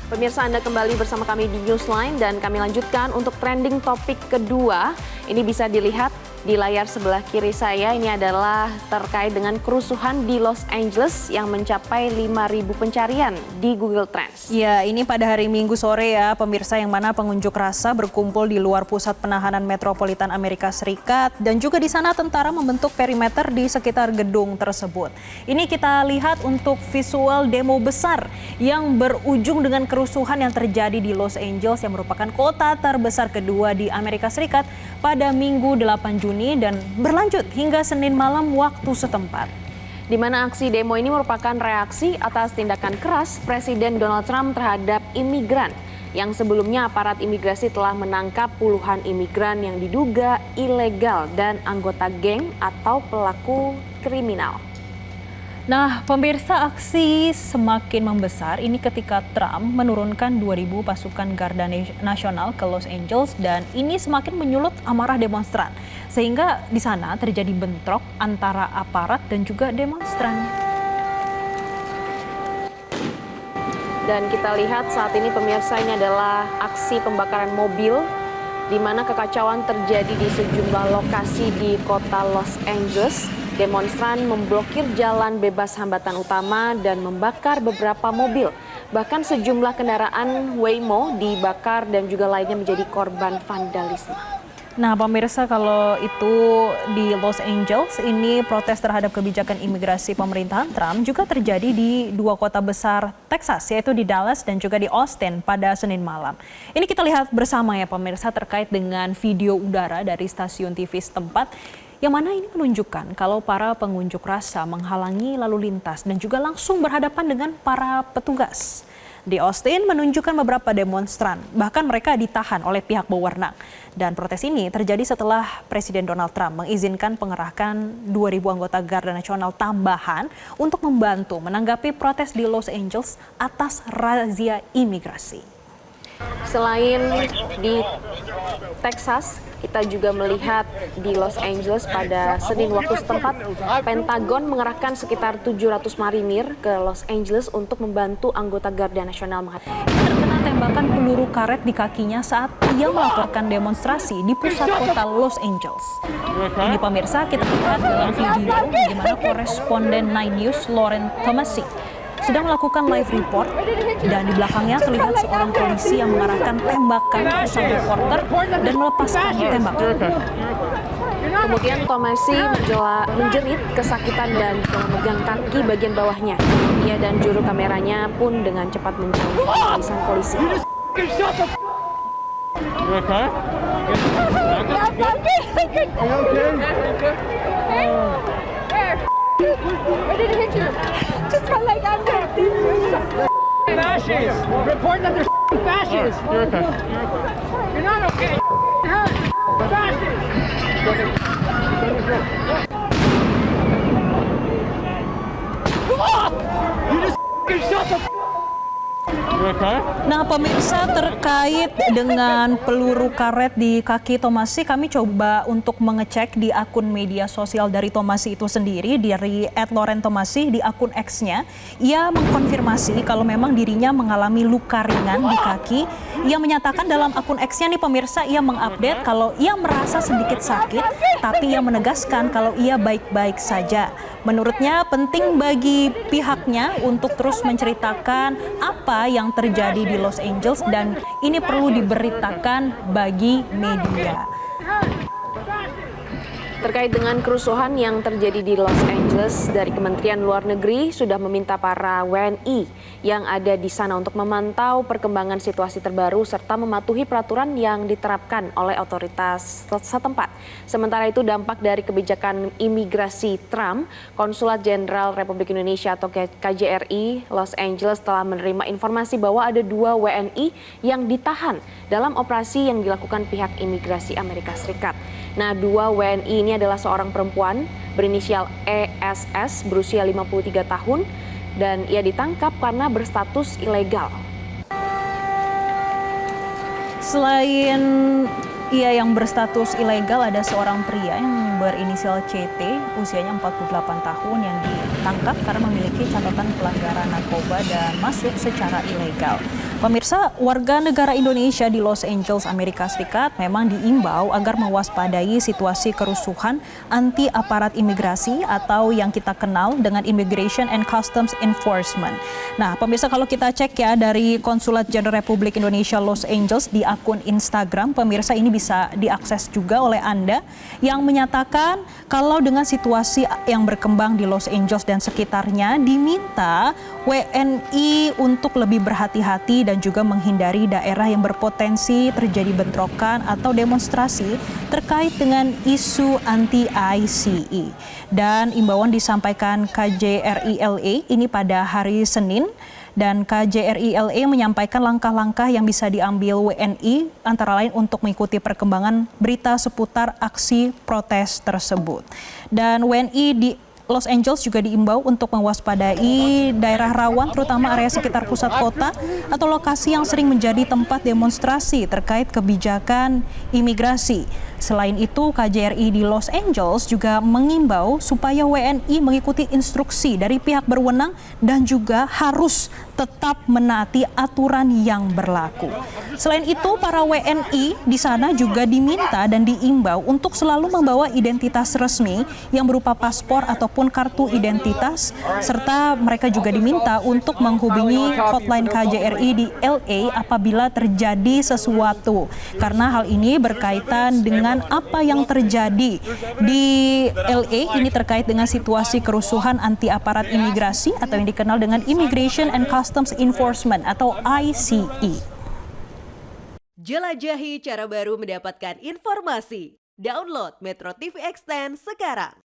Pemirsa, Anda kembali bersama kami di Newsline dan kami lanjutkan untuk trending topik kedua. Ini bisa dilihat di layar sebelah kiri saya. Ini adalah terkait dengan kerusuhan di Los Angeles yang mencapai 5.000 pencarian di Google Trends. Ya, ini pada hari Minggu sore ya, pemirsa, yang mana pengunjuk rasa berkumpul di luar pusat penahanan metropolitan Amerika Serikat dan juga di sana tentara membentuk perimeter di sekitar gedung tersebut. Ini kita lihat untuk visual demo besar yang berujung dengan kerusuhan yang terjadi di Los Angeles yang merupakan kota terbesar kedua di Amerika Serikat pada Minggu 8 Juni dan berlanjut hingga Senin malam waktu setempat. Di mana aksi demo ini merupakan reaksi atas tindakan keras Presiden Donald Trump terhadap imigran yang sebelumnya aparat imigrasi telah menangkap puluhan imigran yang diduga ilegal dan anggota geng atau pelaku kriminal. Nah, pemirsa, aksi semakin membesar ini ketika Trump menurunkan 2.000 pasukan Garda Nasional ke Los Angeles dan ini semakin menyulut amarah demonstran. Sehingga di sana terjadi bentrok antara aparat dan juga demonstran. Dan kita lihat saat ini, pemirsa, ini adalah aksi pembakaran mobil di mana kekacauan terjadi di sejumlah lokasi di kota Los Angeles. Demonstran memblokir jalan bebas hambatan utama dan membakar beberapa mobil. Bahkan sejumlah kendaraan Waymo dibakar dan juga lainnya menjadi korban vandalisme. Nah, pemirsa, kalau itu di Los Angeles, ini protes terhadap kebijakan imigrasi pemerintahan Trump juga terjadi di dua kota besar Texas, yaitu di Dallas dan juga di Austin pada Senin malam. Ini kita lihat bersama ya, pemirsa, terkait dengan video udara dari stasiun TV setempat, yang mana ini menunjukkan kalau para pengunjuk rasa menghalangi lalu lintas dan juga langsung berhadapan dengan para petugas. Di Austin menunjukkan beberapa demonstran, bahkan mereka ditahan oleh pihak berwenang. Dan protes ini terjadi setelah Presiden Donald Trump mengizinkan pengerahkan 2.000 anggota Garda Nasional tambahan untuk membantu menanggapi protes di Los Angeles atas razia imigrasi. Selain di Texas, kita juga melihat di Los Angeles pada Senin waktu setempat, Pentagon mengerahkan sekitar 700 marinir ke Los Angeles untuk membantu anggota Garda Nasional terkena tembakan peluru karet di kakinya saat ia melaporkan demonstrasi di pusat kota Los Angeles. Ini, pemirsa, kita lihat dalam video bagaimana koresponden 9 News Lauren Tomasi sedang melakukan live report dan di belakangnya terlihat seorang polisi yang mengarahkan tembakan ke sang reporter dan melepaskan tembakan. Kemudian Tomasi menjerit kesakitan dan memegang kaki bagian bawahnya. Ia dan juru kameranya pun dengan cepat menjauhi barisan polisi. Where did it hit you? Just my leg under. Fascists! Report that they're fascists! You're okay. You're not okay. Hurt. Fascists! You just shut the Nah, pemirsa, terkait dengan peluru karet di kaki Tomasi, kami coba untuk mengecek di akun media sosial dari Tomasi itu sendiri, dari @laurentomasi di akun X-nya. Ia mengkonfirmasi kalau memang dirinya mengalami luka ringan di kaki. Ia menyatakan dalam akun X-nya nih, pemirsa, ia mengupdate kalau ia merasa sedikit sakit, tapi ia menegaskan kalau ia baik-baik saja. Menurutnya penting bagi pihaknya untuk terus menceritakan apa yang terjadi di Los Angeles dan ini perlu diberitakan bagi media. Terkait dengan kerusuhan yang terjadi di Los Angeles, dari Kementerian Luar Negeri sudah meminta para WNI yang ada di sana untuk memantau perkembangan situasi terbaru serta mematuhi peraturan yang diterapkan oleh otoritas setempat. Sementara itu, dampak dari kebijakan imigrasi Trump, Konsulat Jenderal Republik Indonesia atau KJRI Los Angeles telah menerima informasi bahwa ada 2 WNI yang ditahan dalam operasi yang dilakukan pihak imigrasi Amerika Serikat. Nah, 2 WNI ini adalah seorang perempuan berinisial ESS berusia 53 tahun dan ia ditangkap karena berstatus ilegal. Selain ia yang berstatus ilegal, ada seorang pria yang berinisial CT, usianya 48 tahun yang ditangkap karena memiliki catatan pelanggaran narkoba dan masuk secara ilegal. Pemirsa, warga negara Indonesia di Los Angeles, Amerika Serikat memang diimbau agar mewaspadai situasi kerusuhan anti aparat imigrasi atau yang kita kenal dengan Immigration and Customs Enforcement. Nah, pemirsa, kalau kita cek ya dari Konsulat Jenderal Republik Indonesia Los Angeles di akun Instagram, pemirsa, ini bisa diakses juga oleh Anda, yang menyatakan kalau dengan situasi yang berkembang di Los Angeles dan sekitarnya diminta WNI untuk lebih berhati-hati dan juga menghindari daerah yang berpotensi terjadi bentrokan atau demonstrasi terkait dengan isu anti-ICE. Dan imbauan disampaikan KJRI LA ini pada hari Senin, dan KJRI LA menyampaikan langkah-langkah yang bisa diambil WNI antara lain untuk mengikuti perkembangan berita seputar aksi protes tersebut. Dan WNI di Los Angeles juga diimbau untuk mewaspadai daerah rawan terutama area sekitar pusat kota atau lokasi yang sering menjadi tempat demonstrasi terkait kebijakan imigrasi. Selain itu, KJRI di Los Angeles juga mengimbau supaya WNI mengikuti instruksi dari pihak berwenang dan juga harus tetap menaati aturan yang berlaku. Selain itu, para WNI di sana juga diminta dan diimbau untuk selalu membawa identitas resmi yang berupa paspor ataupun kartu identitas, serta mereka juga diminta untuk menghubungi hotline KJRI di LA apabila terjadi sesuatu. Karena hal ini berkaitan dengan apa yang terjadi di LA ini terkait dengan situasi kerusuhan anti aparat imigrasi atau yang dikenal dengan Immigration and Customs Enforcement atau ICE. Jelajahi cara baru mendapatkan informasi. Download Metro TV Extend sekarang.